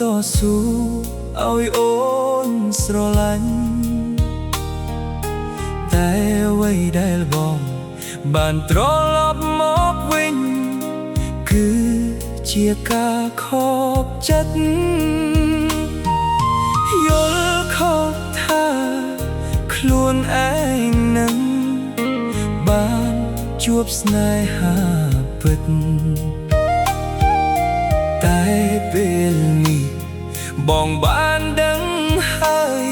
ต่อสู้เอาโอนស្រឡាញ់តែអ្វីដែលបងបានត្រឡប់មកវិញគឺជាការខកចិត្តយល់ខុសថាខ្លួនឯងនឹងបានជួបស្នេហាពិតតែពេលនេះបងបានដឹងហើយ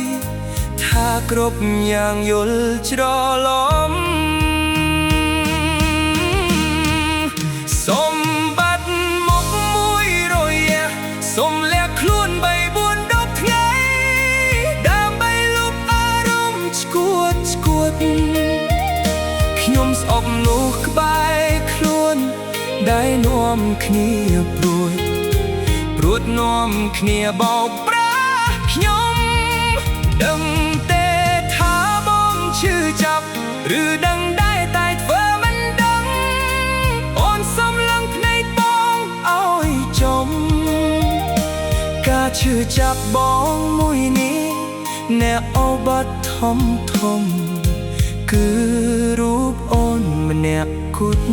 ថាគ្រប់យ៉ាងយល់ច្រឡំសូមបាត់មកមួយរយៈសូមលាក់ខ្លួន3-4-10ថ្ងៃដើម្បីលុបអារម្មណ៍ឈួតខ្ញុំស្អប់នោះក្បែរខ្លួនដែលនាំគ្នាព្រួតនាំគ្នាបោកប្រាស់ខ្ញុំដឹងទេថាបងឈឺចាប់ឬដឹងដែរតែធ្វើមិនដឹងអូនសំឡឹងភ្នែកបងឲ្យចំការឈឺចាប់បងមួយនេះអ្នកអូបាត់ធំគឺរូបអូនម្នាក់គត់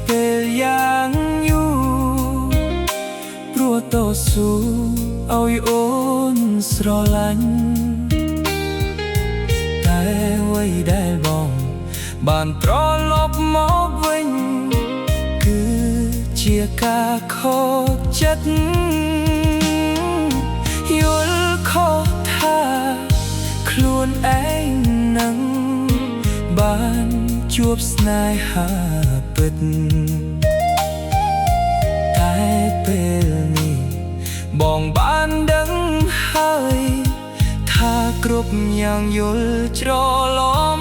ពេលយ៉ាងយូរព្រោះតស៊ូឲ្យអូនស្រឡាញ់តែអ្វីដែលបងបានត្រឡប់មកវិញគឺជាការខកចិត្តយល់ខុសថាខ្លួនឯងនឹងបានជួបស្នេហាពិតតែពេលនេះបងបានដឹងហើយថាគ្រប់យ៉ាងយល់ច្រឡំ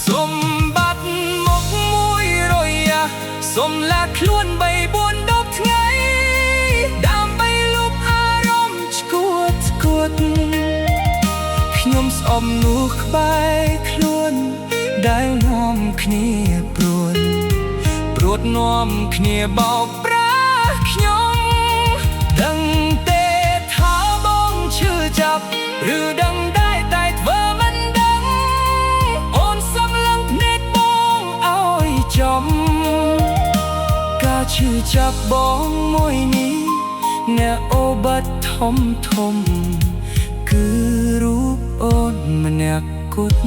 សូមបាត់មកមួយរយៈសូមលាក់ខ្លួន3-4-10ថ្ងៃដើម្បីលុបអារម្មណ៍ឈួតខ្ញុំស្អប់នោះក្បែរខ្លួនដែលនាំគ្នាព្រួតនាំគ្នាបោកប្រាស់ខ្ញុំដឹងទេថាបងឈឺចាប់ឬដឹងដែរតែធ្វើមិនដឹងអូនសំឡឹងភ្នែកបងឲ្យចំការឈឺចាប់បងមួយនេះអ្នកអូបាត់ធំគឺរូបអូនម្នាក់គត់